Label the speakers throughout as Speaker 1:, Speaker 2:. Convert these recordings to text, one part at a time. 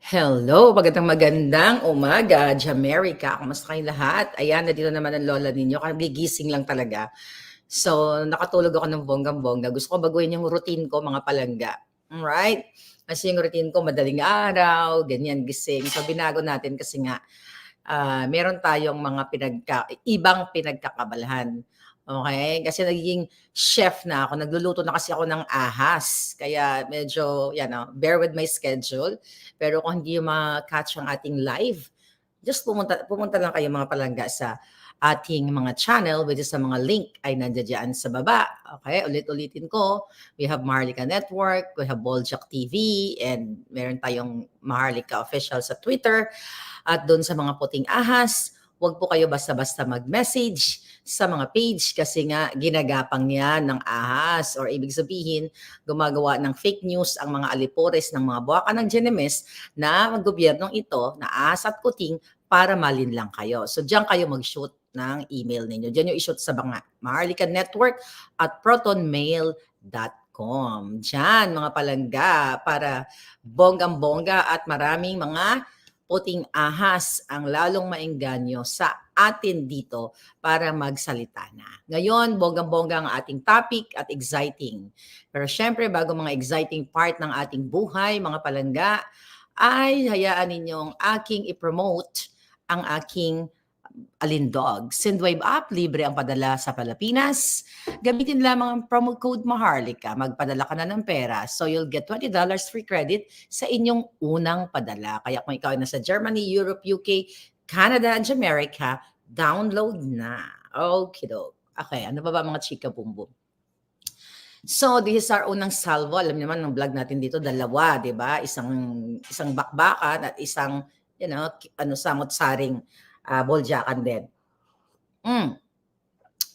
Speaker 1: Hello, magandang umaga, Jamerica. Kamusta kayong lahat? Ayan, nandito naman ang lola ninyo. Kagigising lang talaga. So, nakatulog ako ng bonggang-bongga. Gusto ko baguhin yung routine ko, mga palangga. Alright? Kasi yung routine ko, madaling araw, ganyan, gising. So, binago natin kasi nga, meron tayong mga ibang pinagkakabalahan. Okay? Kasi nagiging chef na ako. Nagluluto na kasi ako ng ahas. Kaya medyo, bear with my schedule. Pero kung hindi ma-catch ang ating live, just pumunta lang kayo mga palangga sa ating mga channel, which is sa mga link ay nandiyan sa baba. Okay, ulit-ulitin ko. We have Maharlika Network, we have Boljak TV, and meron tayong Maharlika Official sa Twitter. At doon sa mga puting ahas, huwag po kayo basta-basta mag-message sa mga page kasi nga ginagapang yan ng ahas or ibig sabihin gumagawa ng fake news ang mga alipores ng mga buwaka ng Genemes na gobyernong ito na ahas at kuting para malinlang kayo. So diyan kayo mag-shoot ng email ninyo. Diyan yung i-shoot sa mga Maharlika Network at protonmail.com. Diyan mga palangga para bonggang-bongga at maraming mga puting ahas ang lalong maengganyo sa atin dito para magsalita na. Ngayon, bonggang-bongga ang ating topic at exciting. Pero syempre, bago mga exciting part ng ating buhay, mga palangga, ay hayaan ninyong aking i-promote ang aking Alindog. Sendwave app, libre ang padala sa Pilipinas. Gamitin lamang ang promo code Maharlika. Magpadala ka na ng pera. So you'll get $20 free credit sa inyong unang padala. Kaya kung ikaw ay nasa Germany, Europe, UK, Canada, and America, download na. Okay, okay, ano ba mga chika bumbum? So, this is our unang salvo. Alam niyo naman, ng vlog natin dito, dalawa, di ba? Isang bakbakan at isang, samot-saring boljakan din.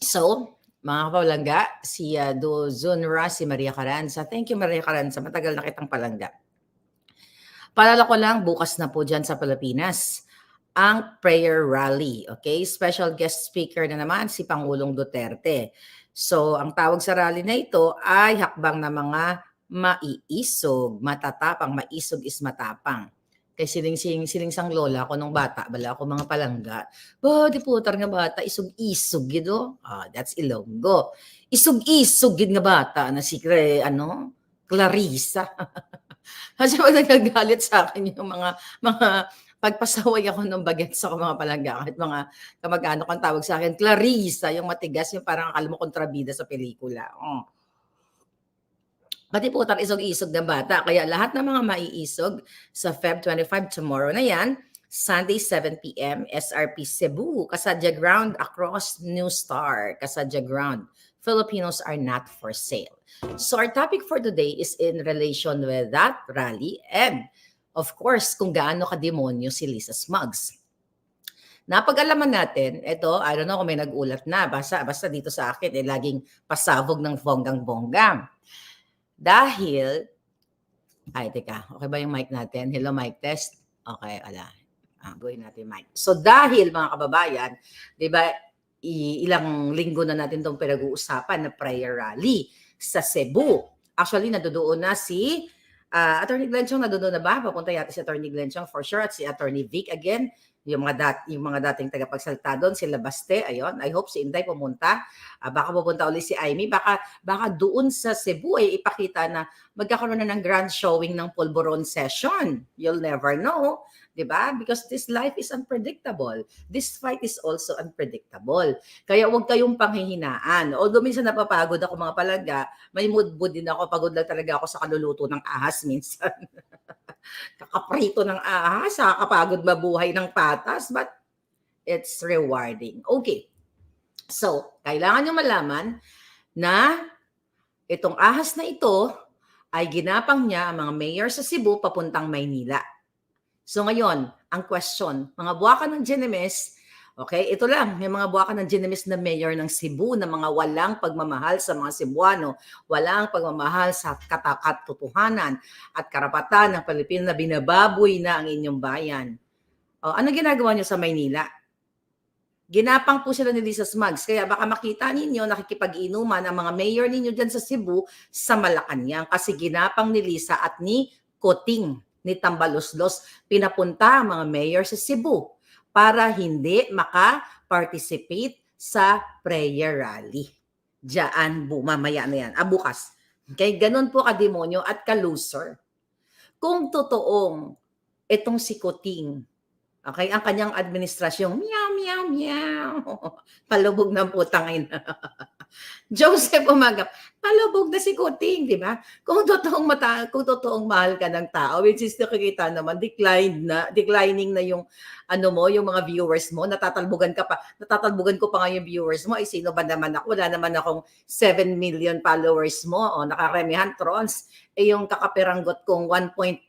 Speaker 1: So, mga kapalangga, si Dozunra, si Maria Caranza. Thank you, Maria Caranza. Matagal na kitang palangga. Paalala ko lang, bukas na po dyan sa Pilipinas ang prayer rally. Okay? Special guest speaker na naman si Pangulong Duterte. So, ang tawag sa rally na ito ay hakbang na mga maiisog, matatapang, maisog is matapang. Kay silingsang lola ko nung bata, bala ako mga palangga. Di putar nga bata, isog-isog gido. That's Ilonggo. Isog-isog gid nga bata na si Clarissa. Kasi pag nagagalit sa akin yung mga pagpasaway ako ng bagets ako mga palangga kahit mga kamag-anak ang tawag sa akin, Clarissa, yung matigas, yung parang akala mo kontrabida sa pelikula. Pati putang isog-isog na bata. Kaya lahat ng mga maiisog sa Feb 25 tomorrow na yan, Sunday 7 p.m. SRP Cebu, Kasadya Ground across New Star, Kasadya Ground. Filipinos are not for sale. So our topic for today is in relation with that rally and of course kung gaano kademonyo si Lisa Smugs. Napag-alaman natin, ito, I don't know kung may nag-ulat na, basta dito sa akin, laging pasabog ng bonggang-bonggang. Dahil, teka, okay ba yung mic natin? Hello, mic test? Okay, ala. Gawin natin mic. So dahil mga kababayan, di ba, ilang linggo na natin itong pinag-uusapan na prayer rally sa Cebu. Actually, nadoon na si Attorney Glenchong, nadoon na ba? Papunta yata si Attorney Glenchong for sure at si Attorney Vic again. Yung mga dating tagapagsalita doon, sila Baste, ayun. I hope si Inday pumunta. Baka pupunta ulit si Amy. Baka doon sa Cebu ay ipakita na magkakaroon na ng grand showing ng Pulburon session. You'll never know. Diba? Because this life is unpredictable. This fight is also unpredictable. Kaya huwag kayong panghihinaan. Although minsan napapagod ako mga palangga, may mood din ako. Pagod lang talaga ako sa kaluluto ng ahas minsan. Kakaprito ng ahas, kakapagod mabuhay ng patas, but it's rewarding. Okay. So, kailangan nyo malaman na itong ahas na ito ay ginapang niya ang mga mayor sa Cebu papuntang Maynila. So ngayon, ang question, mga buwaka ng Genemes, okay, ito lang, may mga buwaka ng Genemes na mayor ng Cebu na mga walang pagmamahal sa mga Cebuano, walang pagmamahal sa katotohanan at karapatan ng Pilipino na binababoy na ang inyong bayan. Ano ginagawa nyo sa Maynila? Ginapang po sila ni Lisa Smugs. Kaya baka makita ninyo, nakikipag-inuman ang mga mayor ninyo dyan sa Cebu sa Malacanang kasi ginapang ni Lisa at ni Kuting. ni Tambaluslos pinapunta ang mga mayor sa Cebu para hindi maka-participate sa prayer rally. Diyan, mamaya na yan. Bukas. Okay, ganun po kademonyo at kaluser. Kung totoong itong si Kuting, okay, ang kanyang administrasyong meow, meow, meow, palubog ng putang ina. Joseph Umagap, palubog na si Kuting, di ba? Kung totoong mahal ka ng tao, which is nakikita naman, declining na yung yung mga viewers mo, natatalbugan ko pa nga yung viewers mo, sino ba naman ako? Wala naman akong 7 million followers mo, nakaremihan, trons, yung kakapiranggot kong 1.1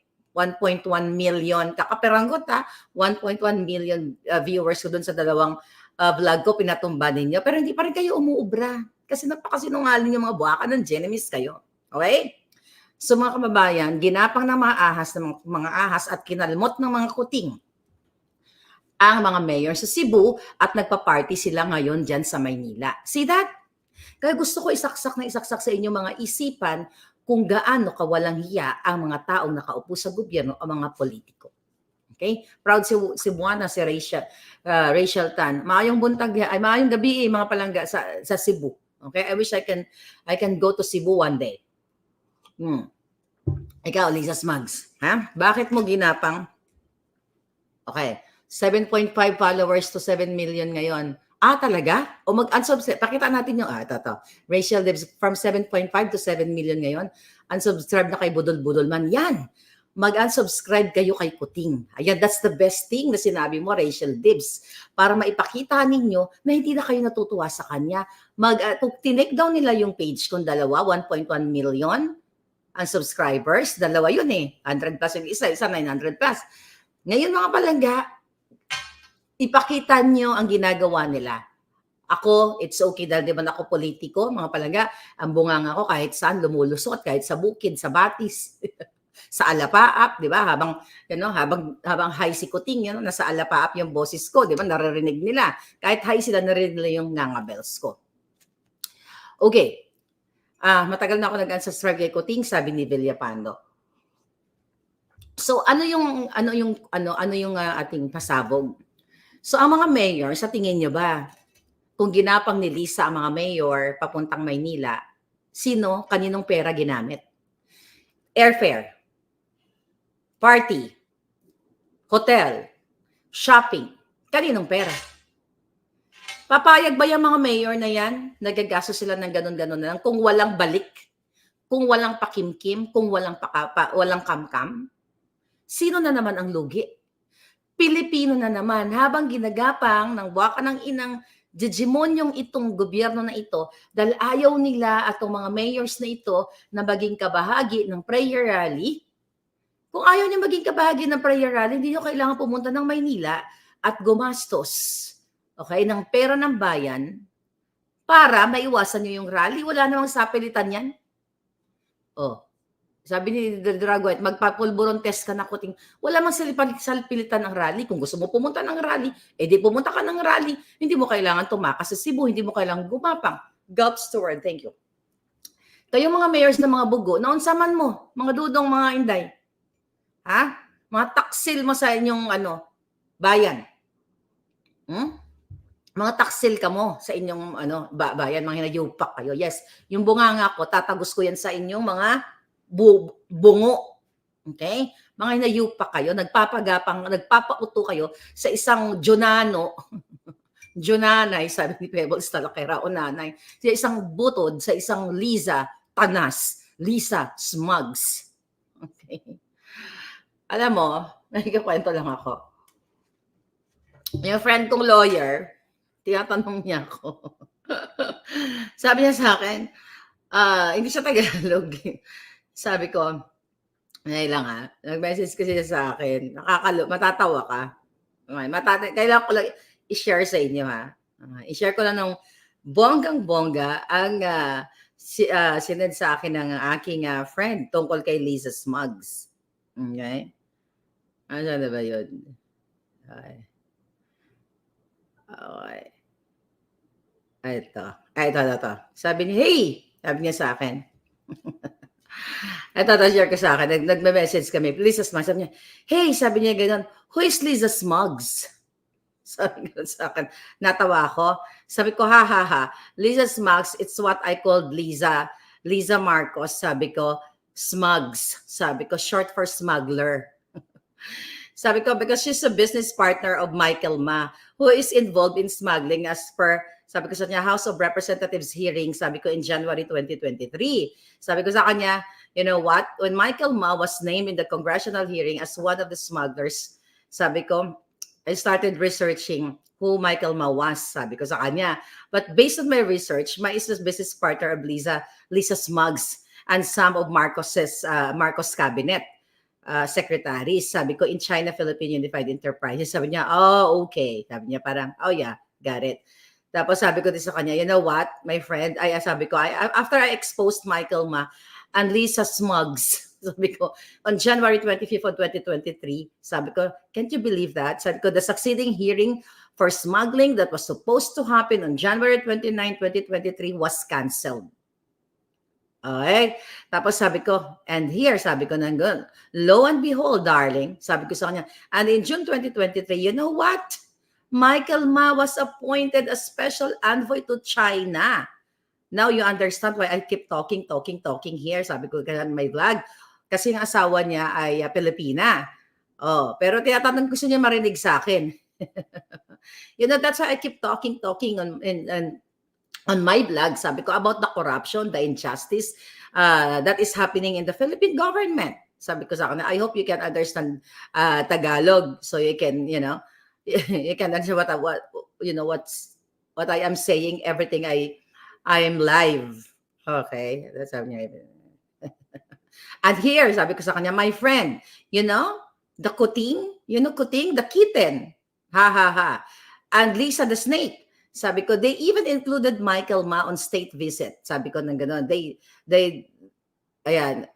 Speaker 1: million, kakapiranggot 1.1 million viewers ko dun sa dalawang vlog ko, pinatumba ninyo, pero hindi pa rin kayo umuubra. Kasi napakasinungaling yung mga buwaka ng Genemis kayo. Okay? So mga kababayan, ginapang ng mga ahas at kinalmot ng mga kuting ang mga mayor sa Cebu at nagpa-party sila ngayon dyan sa Maynila. See that? Kaya gusto ko isaksak sa inyo mga isipan kung gaano kawalang hiya ang mga taong nakaupo sa gobyerno o mga politiko. Okay? Proud si Cebuana, si Rachel Tan. Maayong gabi mga palangga sa Cebu. Okay? I wish I can go to Cebu one day. Ikaw, Lisa Smugs. Ha? Bakit mo ginapang? Okay. 7.5 followers to 7 million ngayon. Talaga? O mag-unsubscribe. Pakita natin yung, ito. Rachel Dibs, from 7.5 to 7 million ngayon. Unsubscribe na kay Budol-Budol man. Yan. Mag-unsubscribe kayo kay Kuting. Ayan, that's the best thing na sinabi mo, Rachel Dibs. Para maipakita ninyo na hindi na kayo natutuwa sa kanya. Tinake down nila yung page kung dalawa, 1.1 million ang subscribers. Dalawa yun 100 plus yung isa 900 plus. Ngayon mga palangga, ipakita nyo ang ginagawa nila. Ako, it's okay dahil di ba ako politiko, mga palangga, ang bunganga ko kahit saan lumulusot, kahit sa bukid, sa batis, sa alapaap, di ba? Habang high si Kuting, nasa alapaap yung boses ko, di ba? Naririnig nila. Kahit high sila, naririnig nila yung ngangabels ko. Okay. Matagal na ako nag-unsubscribe kay Kuting, sabi ni Villapando. So ano yung ating pasabog? So ang mga mayor, sa tingin nyo ba, kung ginapang ni Lisa ang mga mayor papuntang Maynila, kaninong pera ginamit? Airfare, party, hotel, shopping, kaninong pera? Papayag ba yung mga mayor na yan? Nagagasto sila ng ganun-ganun na lang kung walang balik, kung walang pakimkim, kung walang kamkam? Sino na naman ang lugi? Pilipino na naman, habang ginagapang ng buwaka ng inang hegemonyong itong gobyerno na ito dahil ayaw nila at mga mayors na ito na maging kabahagi ng prayer rally. Kung ayaw niyo maging kabahagi ng prayer rally, hindi niyo kailangan pumunta ng Maynila at gumastos, okay, ng pera ng bayan para maiwasan niyo yung rally. Wala namang sapilitan yan. Sabi ni Dragoet, magpapulburon test ka na Kuting. Wala mang salpilitan ng rally. Kung gusto mo pumunta ng rally, di pumunta ka ng rally. Hindi mo kailangan tumakas sa Cebu. Hindi mo kailangan gumapang. Gulf Steward, thank you. Kayong mga mayors ng mga bugo, naunsaman mo, mga dudong, mga inday. Mga taksil mo sa inyong bayan. Mga taksil ka mo sa inyong bayan, mga hinayupak kayo. Yes, yung bunganga ko, tatagos ko yan sa inyong mga bungo. Okay? Mga hinayupak kayo, nagpapauto kayo sa isang Jonanay, sabi ni Pebbles Talakera o nanay, sa isang butod, sa isang Liza Tanas, Lisa Smugs. Okay? Alam mo, nagkakwento lang ako. Yung friend kong lawyer, tinatanong niya ako. Sabi niya sa akin, hindi siya Tagalog. Sabi ko, nag-message kasi siya sa akin. Matatawa ka. Kailangan ko lang i-share sa inyo I-share ko lang ng bonggang-bongga ang sinend sa akin ng aking friend tungkol kay Lisa Smugs. Okay? Ano na ba yun? Okay. Ito. Sabi niya, hey! Sabi niya sa akin. Ito, share ko sa akin. Nagme-message kami. Lisa Smugs. Sabi niya, hey, sabi niya gano'n, who is Lisa Smugs? Sabi ko sa akin, natawa ako. Sabi ko, ha, ha, ha. Lisa Smugs, it's what I called Lisa. Lisa Marcos. Sabi ko, Smugs. Sabi ko, short for smuggler. Sabi ko, because she's a business partner of Michael Ma, who is involved in smuggling as per, sabi ko sa kanya, House of Representatives hearing, sabi ko, in January 2023. Sabi ko sa kanya, you know what? When Michael Ma was named in the congressional hearing as one of the smugglers, sabi ko, I started researching who Michael Ma was, sabi ko sa kanya. But based on my research, Ma is the business partner of Lisa Smugs and some of Marcos cabinet secretaries. Sabi ko, in China-Philippine Unified Enterprises. Sabi niya, oh, okay. Sabi niya parang, oh yeah, got it. Tapos sabi ko din sa kanya, you know what, my friend, sabi ko, after I exposed Michael Ma and Lisa Smugs, sabi ko, on January 25th of 2023, sabi ko, can't you believe that? Sabi ko, the succeeding hearing for smuggling that was supposed to happen on January 29, 2023 was canceled. Okay. Tapos sabi ko, and here, sabi ko nang gano'n, lo and behold, darling, sabi ko sa kanya, and in June 2023, you know what? Michael Ma was appointed as special envoy to China. Now you understand why I keep talking here. Sabi ko kaya may vlog. Kasi yung asawa niya ay Pilipina. Oh, pero tinatanong gusto niya marinig sa akin. You know, that's why I keep talking on my blog, sabi ko, about the corruption, the injustice that is happening in the Philippine government. Sabi ko sa kanya, I hope you can understand Tagalog so you can, you know, you can understand what I am saying, everything I am live. Okay, that's how niya. And here, sabi ko sa kanya, my friend, you know, the kuting, the kitten. Ha, ha, ha. And Lisa the snake. Sabi ko, they even included Michael Ma on state visit. Sabi ko nang gano'n. Ayan.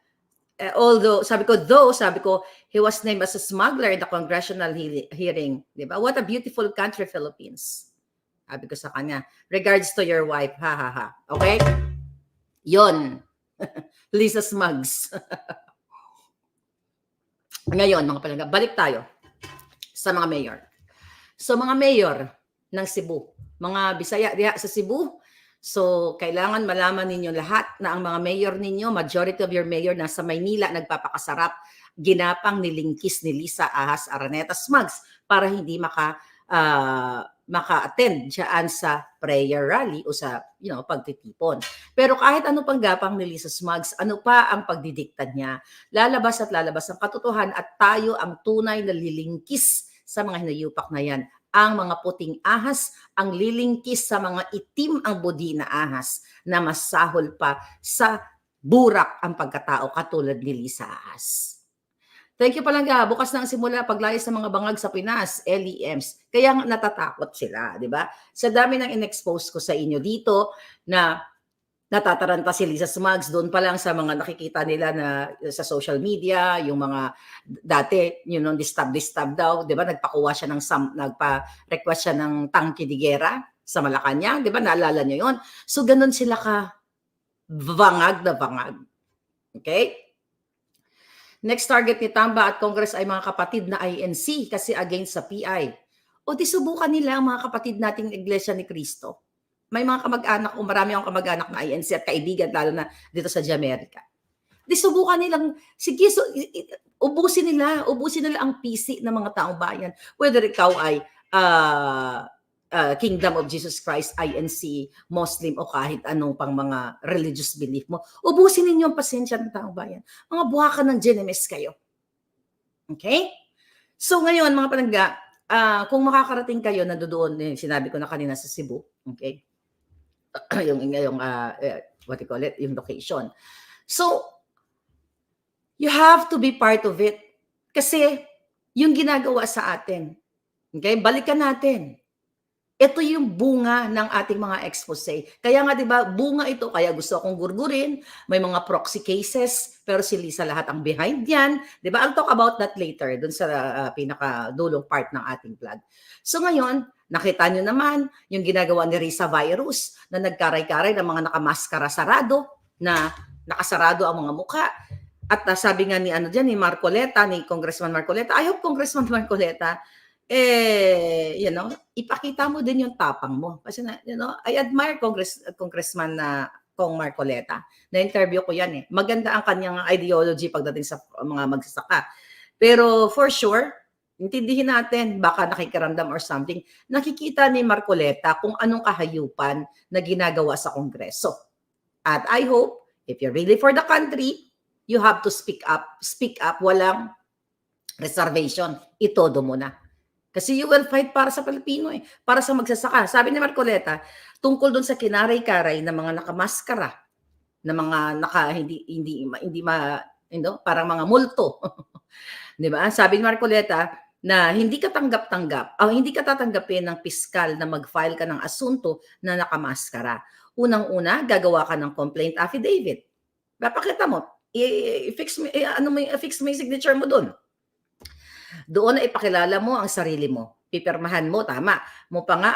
Speaker 1: Although, sabi ko, he was named as a smuggler in the congressional hearing. Diba? What a beautiful country, Philippines. Sabi ko sa kanya, regards to your wife. Ha, ha, ha. Okay? Yon. Lisa Smugs. Ngayon, mga palangga, balik tayo sa mga mayor. So, mga mayor ng Cebu, mga Bisaya diha sa Cebu. So, kailangan malaman ninyo lahat na ang mga mayor ninyo, majority of your mayor nasa Maynila, nagpapakasarap, ginapang nilingkis ni Lisa Ahas Araneta Smugs para hindi maka-attend dyan sa prayer rally o sa pagtitipon. Pero kahit ano pang gapang ni Lisa Smugs, ano pa ang pagdidikta niya, lalabas at lalabas ang katotohanan at tayo ang tunay na lilingkis sa mga hinayupak na yan. Ang mga puting ahas, ang lilingkis sa mga itim ang budi na ahas na masahol pa sa burak ang pagkatao katulad ni Lisa Ahas. Thank you palangga. Bukas na ang simula paglayas ng mga bangag sa Pinas, LEMs. Kaya natatakot sila, di ba? Sa dami ng in-expose ko sa inyo dito na natataranta si Lisa Smugs, doon pa lang sa mga nakikita nila na sa social media, yung mga dati, distab daw, di ba? Nagpa-request siya ng tangke de guerra sa Malacanang, di ba? Naalala niyo yon. So, ganun sila ka bangag na bangag. Okay? Next target ni Tamba at Congress ay mga kapatid na INC kasi against sa PI. O di subukan nila ang mga kapatid nating Iglesia ni Cristo. May mga kamag-anak o marami akong kamag-anak na INC at kaibigan lalo na dito sa Jamaica. Di subukan nilang, sige, ubusin nila ang PC ng mga taong bayan. Whether ikaw ay Kingdom of Jesus Christ, INC, Muslim o kahit anong pang mga religious belief mo, ubusin ninyo ang pasensya ng taong bayan. Mga buhakan ng Genemes kayo. Okay? So ngayon mga palangga, kung makakarating kayo na doon, sinabi ko na kanina sa Cebu, okay? What you call it, yung location. So, you have to be part of it. Kasi, yung ginagawa sa atin, okay, balikan natin. Ito yung bunga ng ating mga expose. Kaya nga, di ba, bunga ito, kaya gusto akong gurgurin, may mga proxy cases, pero si Lisa lahat ang behind yan. Di ba? I'll talk about that later, dun sa pinakadulong part ng ating vlog. So ngayon, nakita nyo naman yung ginagawa ni Risa Virus na nagkaray-karay ng mga nakamaskara sarado na nakasarado ang mga mukha. At sabi nga ni ano diyan, ni Marcoleta, ni Congressman Marcoleta, I hope Congressman Marcoleta, ipakita mo din yung tapang mo. Kasi I admire Congressman na Kong Marcoleta. Na-interview ko yan eh. Maganda ang kanyang ideology pagdating sa mga magsasaka. Pero for sure, intindihin natin, baka nakikiramdam or something, nakikita ni Marcoleta kung anong kahayupan na ginagawa sa Kongreso. At I hope, if you're really for the country, you have to speak up, walang reservation, itodo mo na. Kasi you will fight para sa Pilipino eh, para sa magsasaka. Sabi ni Marcoleta, tungkol dun sa kinaray-karay na mga nakamaskara, na mga parang mga multo. 'Di ba? Sabi ni Marcoleta na hindi ka hindi ka tatanggapin ng piskal na mag-file ka ng asunto na nakamaskara. Unang-una, gagawa ka ng complaint affidavit. Papakita mo, i-fix mo yung signature mo doon. Doon na ipakilala mo ang sarili mo. Pipirmahan mo, tama. Mo pa nga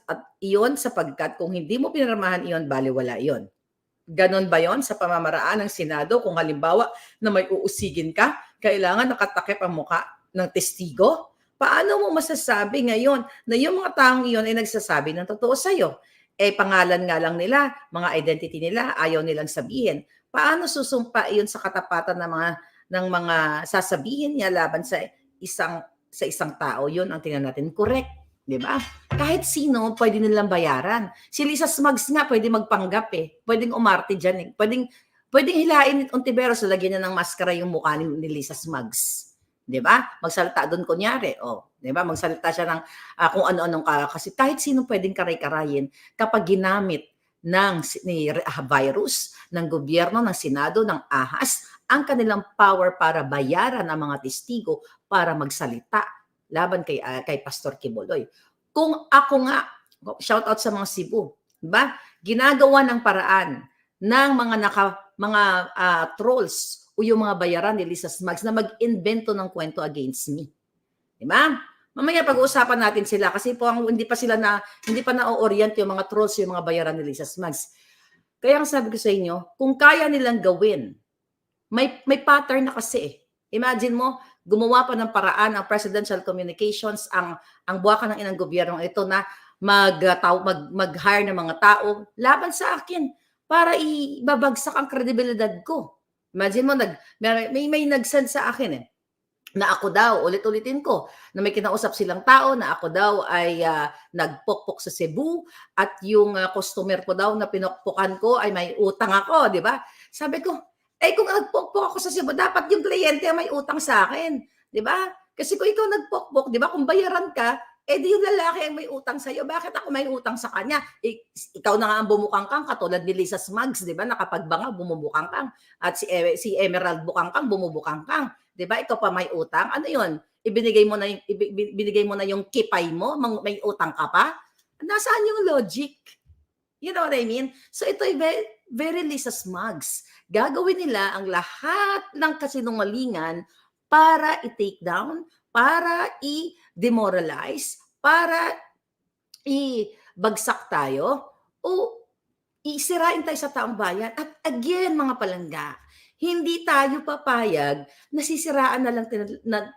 Speaker 1: at iyon sapagkat kung hindi mo pinirmahan iyon, baliwala iyon. Ganon ba yon sa pamamaraan ng Senado kung halimbawa na may uusigin ka, kailangan nakatakip ang muka ng testigo? Paano mo masasabi ngayon na yung mga taong iyon ay nagsasabi ng totoo sa'yo? Pangalan nga lang nila, mga identity nila, ayaw nilang sabihin. Paano susumpa iyon sa katapatan ng mga sasabihin niya laban sa isang tao? Yun ang tingnan natin. Correct, di ba? Kahit sino pwede nilang bayaran. Si Lisa Smugs nga pwede magpanggap eh. Pwedeng umarte dyan eh. Pwedeng hilain ni Ontiveros, lagyan niya ng maskara yung mukha ni Lisa Smugs. Di ba? Magsalita doon kunyari. Di ba? Magsalita siya ng kung ano-anong kasi kahit sino pwedeng karay-karayin kapag ginamit ni virus, ng gobyerno, ng Senado, ng ahas, ang kanilang power para bayaran ang mga testigo para magsalita laban kay Pastor Quiboloy. Kung ako nga, shout out sa mga Cebu, diba? Ginagawa ng paraan ng mga trolls o yung mga bayaran ni Lisa Smugs na mag-invento ng kwento against me. Diba? Mamaya pag-uusapan natin sila kasi po hindi pa na-orient yung mga trolls, yung mga bayaran ni Lisa Smugs. Kaya ang sabi ko sa inyo, kung kaya nilang gawin, may pattern na kasi eh. Imagine mo, gumawa pa ng paraan ang Presidential Communications, ang buwakan ng inang gobyerno ito na mag-hire ng mga tao laban sa akin para ibabagsak ang kredibilidad ko. Imagine mo, may nag-send sa akin eh, na ako daw, ulit-ulitin ko, na may kinausap silang tao na ako daw ay nagpokpok sa Cebu at yung customer ko daw na pinokpokan ko ay may utang ako, di ba? Sabi ko, kung nagpokpok ako sa Cebu, dapat yung kliyente may utang sa akin, di ba? Kasi kung ikaw nagpokpok, di ba, kung bayaran ka, di yung lalaki ang may utang sa'yo, bakit ako may utang sa kanya? Ikaw na nga ang bumukangkang, katulad ni Lisa Smugs, di ba? Nakapagbanga, bumubukangkang. At si Emerald Bukangkang, bumubukangkang. Di ba? Ikaw pa may utang. Ano yun? Binigay mo na yung kipay mo, may utang ka pa? Nasaan yung logic? You know what I mean? So ito ay very Lisa Smugs. Gagawin nila ang lahat ng kasinungalingan para i-take down, para i-demoralize, para i-bagsak tayo, o isirain tayo sa taong bayan. At again, mga palangga, hindi tayo papayag na sisiraan na lang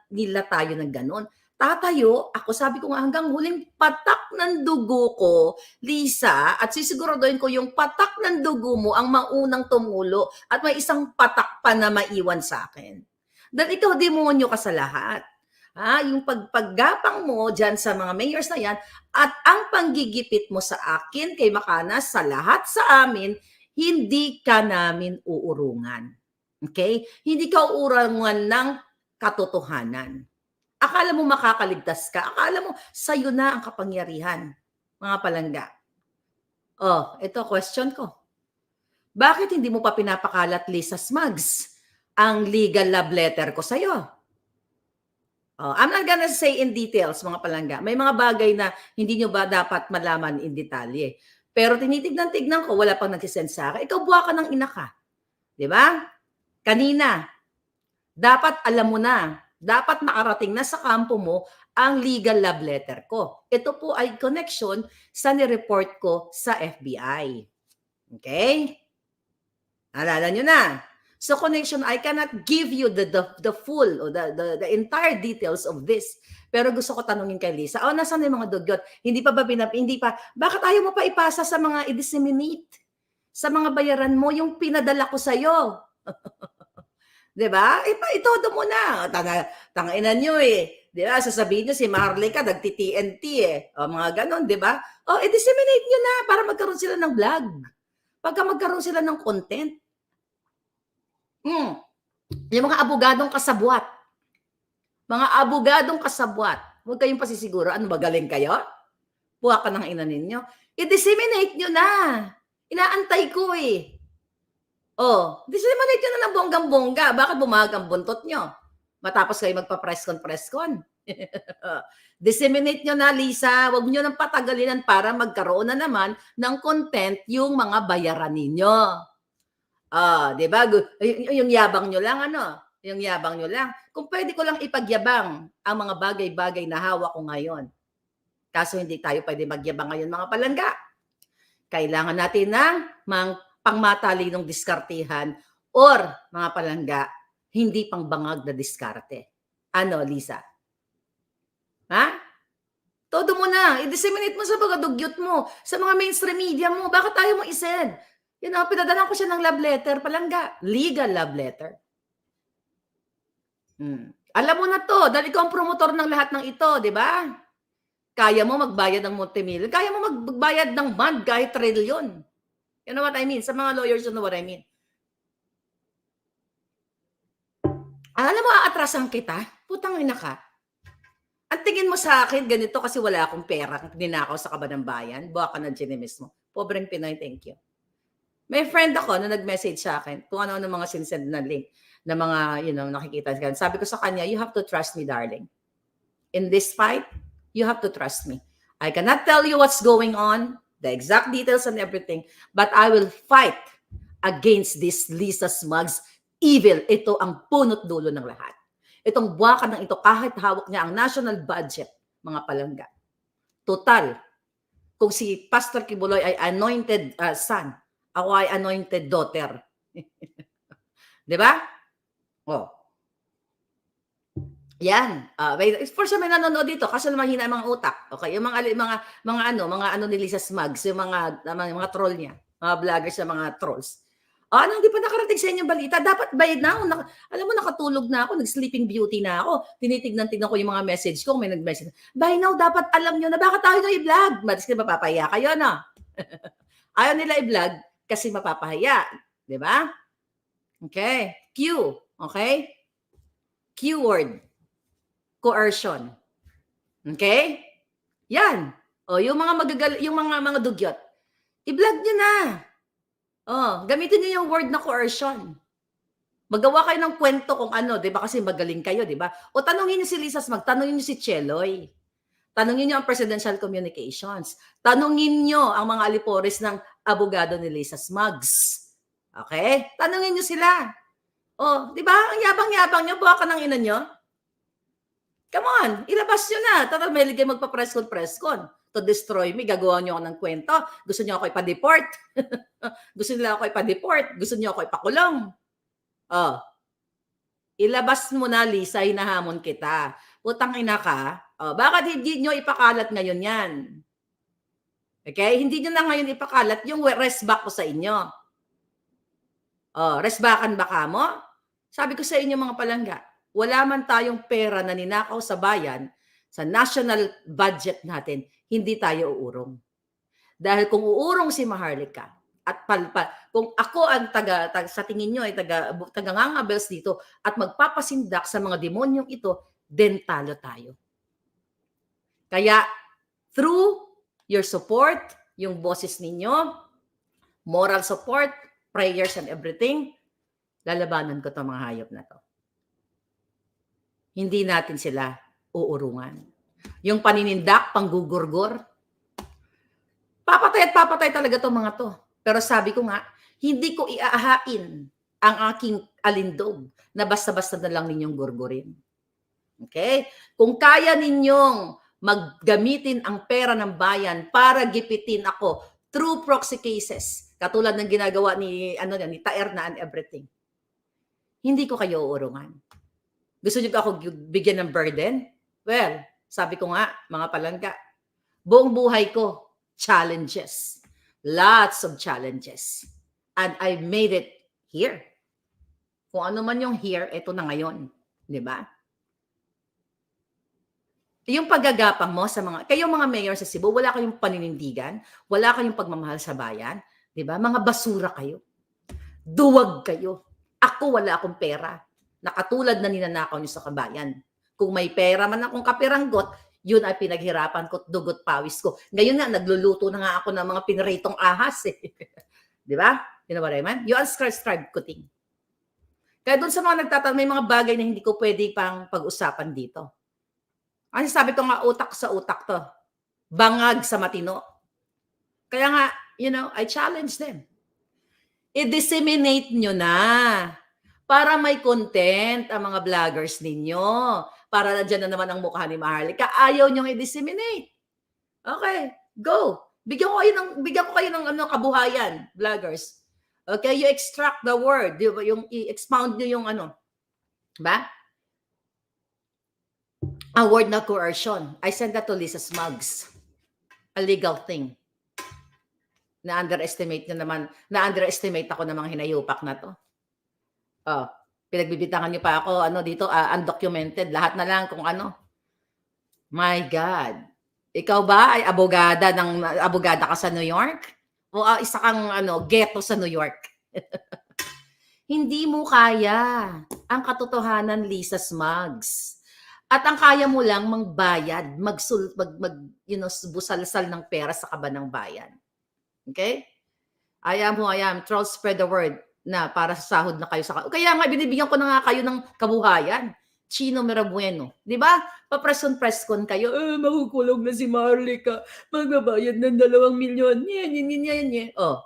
Speaker 1: nila tayo ng ganon. Tatayo, ako sabi ko nga hanggang huling patak ng dugo ko, Lisa, at sisiguraduhin ko yung patak ng dugo mo ang maunang tumulo at may isang patak pa na maiwan sa akin. Dahil ikaw demonyo ka sa lahat. Yung paggapang mo dyan sa mga mayors na yan at ang panggigipit mo sa akin kay Makanas, sa lahat sa amin, hindi ka namin uurungan. Okay? Hindi ka uurungan ng katotohanan. Akala mo makakaligtas ka. Akala mo sa'yo na ang kapangyarihan, mga palangga. Ito question ko. Bakit hindi mo pa pinapakalat, Lisa Smugs, ang legal love letter ko sa'yo? I'm not gonna say in details, mga palangga. May mga bagay na hindi nyo ba dapat malaman in detalye. Pero tinitignan-tignan ko, wala pang nagsisend sa akin. Ikaw buha ka ng ina ka. Diba? Kanina, dapat alam mo na, dapat nakarating na sa kampo mo ang legal love letter ko. Ito po ay connection sa nireport ko sa FBI. Okay? Alala nyo na. So connection, I cannot give you the full or the entire details of this. Pero gusto ko tanungin kay Lisa, nasaan yung mga dugyot? Hindi pa ba hindi pa, bakit ayaw mo pa ipasa sa mga i-disseminate? Sa mga bayaran mo, yung pinadala ko sa'yo. Diba? Itodo mo na. Tanginan nyo eh. Diba? Sasabihin nyo si Maharlika, nagti-TNT eh. O mga ganon, diba? I-disseminate nyo na para magkaroon sila ng vlog. Pagka magkaroon sila ng content. Yung mga abogadong kasabwat. Mga abogadong kasabwat. Huwag kayong pasisiguro. Ano ba, galing kayo? Buha ka ng ina ninyo. I-disseminate nyo na. Inaantay ko eh. Disseminate nyo na ng bonggang-bongga. Bakit bumagang buntot nyo? Matapos kayo magpa-press-con. Disseminate nyo na, Lisa. Huwag nyo nang patagalinan para magkaroon na naman ng content yung mga bayaran ninyo. Diba? Yung yabang nyo lang, Yung yabang nyo lang. Kung pwede ko lang ipagyabang ang mga bagay-bagay na hawak ko ngayon. Kaso hindi tayo pwede magyabang ngayon, mga palangga. Kailangan natin ng pangmatalinong diskartihan or mga palangga, hindi pang bangag na diskarte. Ano, Lisa? Ha? Todo mo na. I-disseminate mo sa mga dugyot mo, sa mga mainstream media mo. Bakit tayo mo isend? Pinadalan ko siya ng love letter, palangga. Legal love letter. Alam mo na to, dahil ikaw ang promotor ng lahat ng ito, di ba? Kaya mo magbayad ng multimillion. Kaya mo magbayad ng bond kahit trillion. You know what I mean? Sa mga lawyers, you know what I mean? Alam mo, aatrasan kita? Putang ina ka. Ang tingin mo sa akin, ganito kasi wala akong pera. Ninakaw sa kaba ng bayan. Buha ka ng ginimis mo. Pobreng Pinoy, thank you. May friend ako na nag-message sa akin kung ano-ano mga sinsend na link na mga, nakikita. Sabi ko sa kanya, you have to trust me, darling. In this fight, you have to trust me. I cannot tell you what's going on, the exact details and everything, but I will fight against this Lisa Smugs evil. Ito ang punot dulo ng lahat. Itong buwakan ng ito, kahit hawak niya ang national budget, mga palangga. Total, kung si Pastor Kibuloy ay anointed son, ako ay anointed daughter. Diba? Yan. For sure may nanonood dito kasi mahina ang mga utak. Okay, yung mga ano ni Lisa Smugs, yung mga troll niya, mga vloggers na mga trolls. Hindi pa nakarating sa inyong balita. Dapat by now, alam mo, nakatulog na ako, nag-sleeping beauty na ako. Tignan ko yung mga message ko, may nag-message. By now, dapat alam nyo na bakit tayo na i-vlog. Matis ka mapapahiya kayo, no? Ayaw nila i-vlog kasi mapapahiya. Diba? Okay. Q. Okay? Keyword. Coercion. Okay? Yan. Yung mga dugyot. I-vlog nyo na. Gamitin niyo yung word na coercion. Magawa kayo ng kwento kung ano, 'di ba? Kasi magaling kayo, 'di ba? O tanungin niyo si Lisa Smugs, tanungin niyo si Cheloy. Tanungin niyo ang Presidential Communications. Tanungin niyo ang mga alipores ng abogado ni Lisa Smugs. Okay? Tanungin niyo sila. 'Di ba? Ang yabang-yabang niyo, buha ka ng ina niyo. Come on, ilabas niyo na. Total may ligay magpa-press con. To destroy me, gagawa niyo ako ng kwento. Gusto niyo ako ipa-deport. Gusto nila ako ipa-deport. Gusto niyo ako ipakulong. Ilabas mo na, Lisa, hinahamon kita. Putang ina ka. Bakit hindi niyo ipakalat ngayon yan? Okay? Hindi niyo na ngayon ipakalat yung rest back ko sa inyo. Rest backan ba ka mo? Sabi ko sa inyo, mga palangga, wala man tayong pera na ninakaw sa bayan, sa national budget natin, hindi tayo uurong. Dahil kung uurong si Maharlika at kung ako ang sa tingin nyo ay taga-ngangabels dito at magpapasindak sa mga demonyong ito, then talo tayo. Kaya through your support, yung boses ninyo, moral support, prayers and everything, lalabanan ko itong mga hayop na to. Hindi natin sila uurungan. Yung paninindak, panggugurgur, papatay at papatay talaga itong mga to. Pero sabi ko nga, hindi ko iaahain ang aking alindog na basta-basta na lang ninyong gurgurin. Okay? Kung kaya ninyong maggamitin ang pera ng bayan para gipitin ako true proxy cases, katulad ng ginagawa ni Taerna and everything. Hindi ko kayo uurungan. Gusto niyo ako bigyan ng burden? Well, sabi ko nga, mga palangga, buong buhay ko, challenges. Lots of challenges. And I made it here. Kung ano man yung here, ito na ngayon. Di ba? Yung paggagapang mo sa kayong mga mayor sa Cebu, wala kayong paninindigan, wala kayong pagmamahal sa bayan, di ba? Mga basura kayo. Duwag kayo. Ako wala akong pera. Nakatulad na ninanakaw niyo sa kabayan. Kung may pera man akong kapiranggot, yun ay pinaghirapan ko, dugot pawis ko. Ngayon nga, nagluluto na nga ako ng mga pinaritong ahas eh. Di ba? You know what I mean? You unsubscribe ko ting. Kaya doon sa mga nagtatanong, may mga bagay na hindi ko pwede pang pag-usapan dito. Kasi sabi ko nga, utak sa utak to. Bangag sa matino. Kaya nga, I challenge them. I-disseminate nyo na. Para may content ang mga vloggers ninyo. Para nandiyan na naman ang mukha ni Maharlika. Ayaw nyong i-disseminate. Okay, go. Bigyan ko kayo ng kabuhayan, vloggers. Okay, you extract the word. Yung i-expound nyo yung ba? A word na coercion. I sent that to Lisa Smugs. A legal thing. Na-underestimate ako ng mga hinayupak na to. Oh, pinagbibitangan niyo pa ako, dito, undocumented. Lahat na lang kung ano. My God. Ikaw ba ay abogada ka sa New York? O isa kang ghetto sa New York? Hindi mo kaya ang katotohanan, Lisa Smugs. At ang kaya mo lang magbayad, busalsal ng pera sa kaba ng bayan. Okay? I am who I am. Trolls spread the word na para sa sahod na kayo sa... Kaya nga, binibigyan ko na nga kayo ng kabuhayan. Chino Mirabueno. Di ba? Papreson-press con kayo. Makukulong na si Maharlika. Magbabayad ng 2 milyon. Nye. Oh,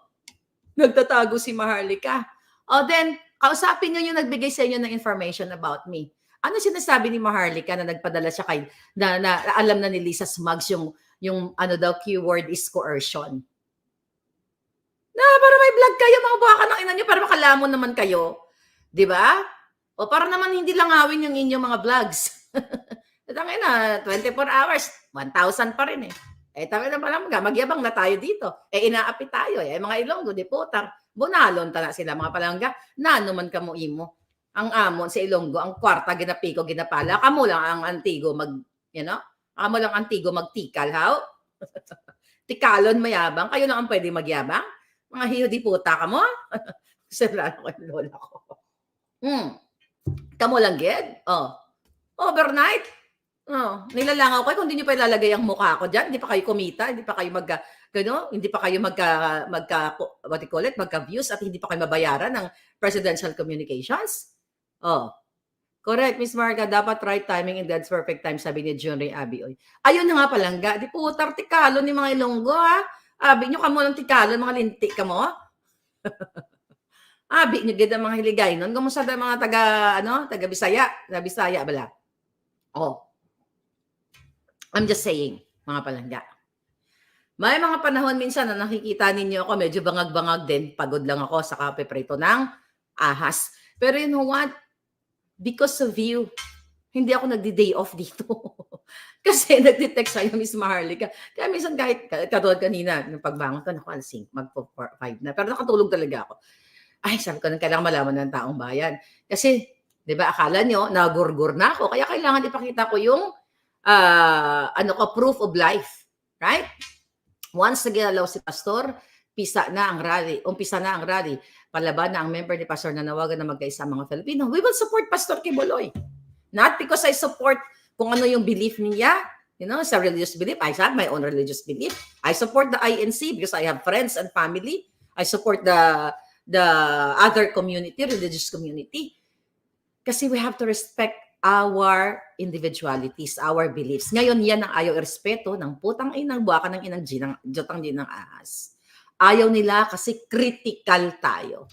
Speaker 1: nagtatago si Maharlika. Oh, then, kausapin nyo yung nagbigay sa inyo ng information about me. Ano sinasabi ni Maharlika na nagpadala siya kay na alam na ni Lisa Smugs yung keyword is coercion. Na para may vlog kayo, mga baka ng ina niyo para makalamon naman kayo. 'Di ba? O para naman hindi langawin yung inyong mga vlogs. Tangin na 24 hours, 1,000 pa rin eh. Tangin na pala magyabang na tayo dito. Inaapi tayo mga Ilonggo, di putang. Bunalon ta na sila mga palangga. Nano man kamo imo. Ang amon sa Ilonggo, ang kwarta ginapiko, ginapala. Kamo lang ang antigo Kamo lang antigo magtikal, how? Tikalon mayabang. Kayo lang ang pwede magyabang. Mga hiyo di puta ka mo. Sira ko yung lola ko. Kamo lang, ged? Oh. Overnight? Oh. Nilalangaw kayo kung hindi nyo pa ilalagay ang mukha ko dyan. Hindi pa kayo kumita. Hindi pa kayo hindi pa kayo magka-views at hindi pa kayo mabayaran ng presidential communications. Oh. Correct, Miss Marga. Dapat right timing and that's perfect time, sabi ni John Ray Abioy. Ayun na nga palangga. Di po tartikalo ni mga Ilonggo, ha? Abi nyo kamo lang tikalo, mga linti ka mo. Abi nyo gid ang mga hiligay nun. Kumusta da mga taga Bisaya? Taga Bisaya bala. Oh. I'm just saying, mga palangga. May mga panahon minsan na nakikita ninyo ako, medyo bangag-bangag din. Pagod lang ako sa kape prito ng ahas. Pero you know what? Because of you, hindi ako nagdi-day off dito. Kasi nagdi-text sa'yo, Miss Maharlika. Kaya minsan kahit katulad kanina, nung pagbangon ko, naku, alasing, mag-5 na. Pero nakatulog talaga ako. Ay, sabi ko, kailangan malaman ng taong bayan. Kasi, di ba, akala nyo, nagurgur na ako. Kaya kailangan ipakita ko yung proof of life. Right? Once na ginalaw si Pastor, umpisa na ang rally. Palaban na ang member ni Pastor na nawagan na magkaisa mga Filipino. We will support Pastor Quiboloy. Not because I support kung ano yung belief niya, sa religious belief. I have my own religious belief. I support the INC because I have friends and family. I support the other community, religious community. Kasi we have to respect our individualities, our beliefs. Ngayon, yan ang ayaw irespeto ng putang inang buwaka ng inang jotang din ng ahas. Ayaw nila kasi critical tayo.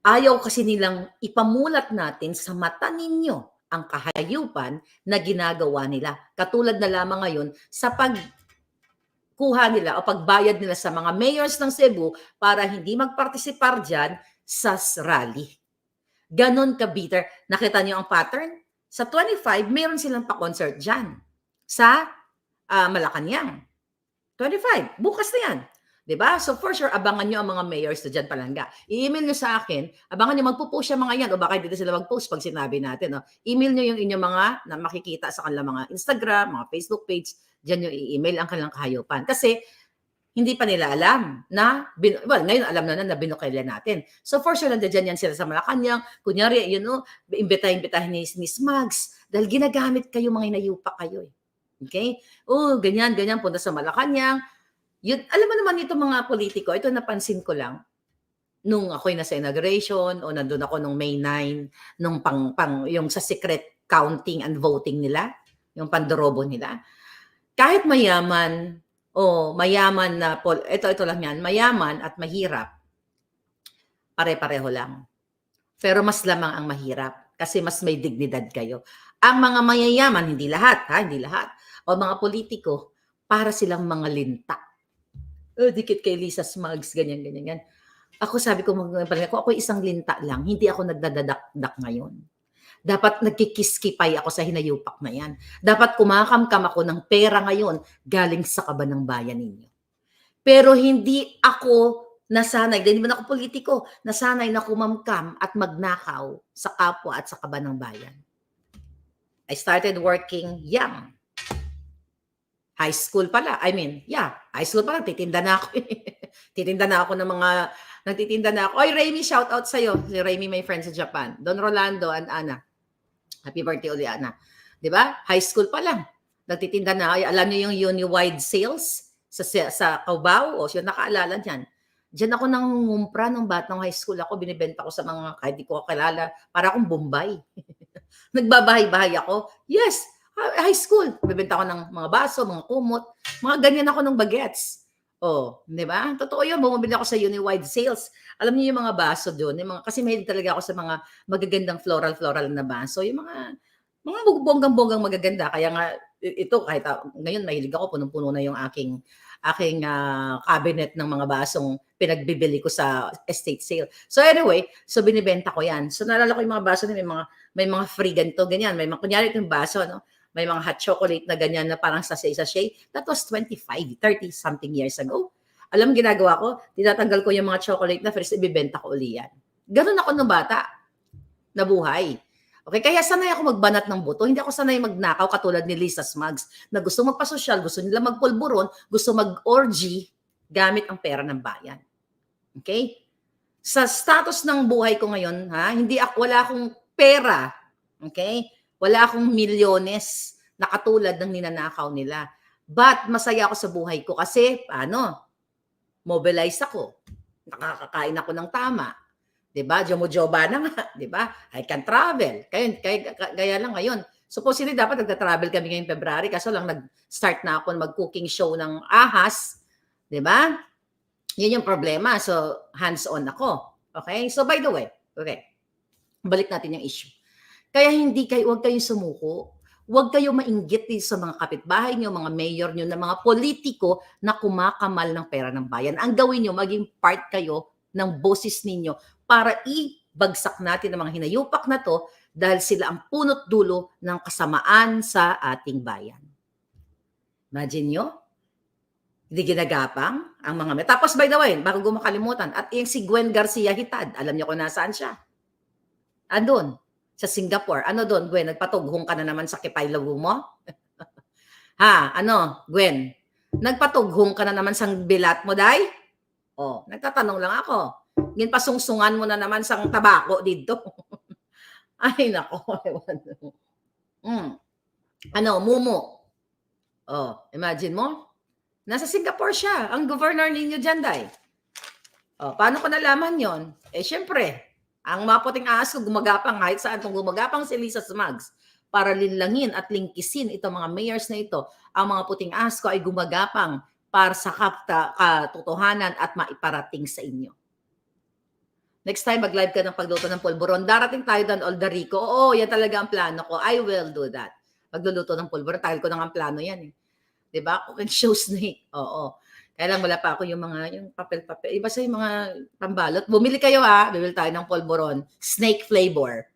Speaker 1: Ayaw kasi nilang ipamulat natin sa mata ninyo ang kahayupan na ginagawa nila. Katulad na lamang ngayon sa pagkuha nila o pagbayad nila sa mga mayors ng Cebu para hindi magpartisipar dyan sa rally. Ganon ka-bitter. Nakita niyo ang pattern? Sa 25, meron silang pa-concert dyan sa Malacanang. 25, bukas na yan. 'Di ba? So for sure, abangan nyo ang mga mayors na dyan palangga. I-email nyo sa akin, abangan nyo, magpo-post yung mga yan, o baka dito sila mag-post pag sinabi natin. No? Email nyo yung inyong mga na makikita sa kanilang mga Instagram, mga Facebook page, dyan nyo i-email ang kanilang kahayupan. Kasi hindi pa nila alam na, well, ngayon alam na binukailan natin. So for sure, nandiyan yan sila sa Malacanang. Kunyari, imbitahin ni Smugs dahil ginagamit kayo, mga hinayupa kayo. Okay? Oh, ganyan, punta sa Malacanang. Yun, alam mo naman ito mga politiko, ito napansin ko lang nung ako'y nasa inauguration o nandun ako nung May 9, nung yung sa secret counting and voting nila, yung pandorobo nila. Kahit mayaman o mayaman na, ito lang yan, mayaman at mahirap, pare-pareho lang. Pero mas lamang ang mahirap kasi mas may dignidad kayo. Ang mga mayayaman, hindi lahat, hindi lahat, o mga politiko, para silang mga linta. Dikit kay Lisa Smugs, ganyan. Ako sabi ko, ako isang linta lang, hindi ako nagdadadakdak ngayon. Dapat nagkikiskipay ako sa hinayupak na yan. Dapat kumakamkam ako ng pera ngayon galing sa kaba ng bayan ninyo. Pero hindi ako nasanay, hindi man ako politiko, nasanay na kumamkam at magnakaw sa kapwa at sa kaba ng bayan. I started working young. High school pala. High school pala. Titinda na ako. Titinda na ako ng mga, nagtitinda na ako. Oy, Raimi, shout out sa'yo. Si Raimi, my friend sa Japan. Don Rolando and Ana. Happy birthday uli, Ana. Diba? High school pa lang. Nagtitinda na. Ay, alam niyo yung uni-wide sales sa Cubao? O siya, nakaalala niyan. Diyan ako nangungumpra nung batang high school ako. Binibenta ko sa mga, kahit di ko kilala, para akong Bombay. Nagbabahay-bahay ako. Yes, high school. Bibenta ko ng mga baso, mga kumot, mga ganyan ako ng bagets. Di ba? Totoo yun, bumibili ako sa uni-wide sales. Alam niyo yung mga baso doon, kasi mahilig talaga ako sa mga magagandang floral na baso. Yung mga bonggang-bonggang magaganda. Kaya nga, ito, kahit ngayon mahilig ako, punong-puno na yung aking cabinet ng mga basong pinagbibili ko sa estate sale. So anyway, binibenta ko yan. So naalala ko yung mga baso na may mga free ganito, ganyan. May mga, kunyari itong baso, no? May mga hot chocolate na ganyan na parang sachet. That was 30 something years ago. Alam ginagawa ko, tinatanggal ko yung mga chocolate na first, ibibenta ko uli yan. Ganun ako nung bata, nabuhay. Okay, kaya sanay ako magbanat ng buto. Hindi ako sanay magnakaw katulad ni Lisa Smugs na gusto magpasosyal, gusto nila magpulburon, gusto mag-orgy gamit ang pera ng bayan. Okay? Sa status ng buhay ko ngayon, wala akong pera. Okay? Wala akong milyones na katulad ng ninanakaw nila. But masaya ako sa buhay ko kasi, mobilize ako. Nakakakain ako ng tama. Diba? Jomo-joba na nga. Diba? I can travel. Kaya lang ngayon. Supposedly, dapat nagta-travel kami ngayong February. Kaso lang, nag-start na ako mag-cooking show ng ahas. Diba? Yun yung problema. So, hands-on ako. Okay? So, by the way, okay. Balik natin yung issue. Kaya huwag kayong sumuko. Huwag kayong mainggit sa mga kapitbahay nyo, mga mayor nyo, na mga politiko na kumakamal ng pera ng bayan. Ang gawin nyo, maging part kayo ng boses ninyo para ibagsak natin ang mga hinayupak na to dahil sila ang punot dulo ng kasamaan sa ating bayan. Imagine nyo? Hindi ginagapang ang mga... Tapos by the way, bago ko makalimutan, at yung si Gwen Garcia Hitad, alam niyo kung nasaan siya? Andun, sa Singapore. Ano doon, Gwen? Nagpatughong ka na naman sa Kipay-Lawu mo? Gwen? Nagpatughong ka na naman sa bilat mo, day? Nagtatanong lang ako. Ngin pasungsungan mo na naman sa tabako dito. Ay, nako. Mumu. Imagine mo? Nasa Singapore siya. Ang governor ninyo dyan, day. Paano ko nalaman yon? Siyempre, ang mga puting ahas ko gumagapang kahit saan kung gumagapang si Lisa Smugs para linlangin at lingkisin itong mga mayors na ito. Ang mga puting ahas ko ay gumagapang para sa katotohanan at maiparating sa inyo. Next time, mag-live ka ng pagluto ng pulburon. Darating tayo doon, Oldarico. Oo, yan talaga ang plano ko. I will do that. Pagluluto ng pulburon. Tagal ko na ang plano yan. 'Di ba? Cooking show snake, oo. Kaya lang wala pa ako yung papel-papel. Basta yung mga pambalot. Bumili kayo ha, bibili tayo ng polvoron, snake flavor.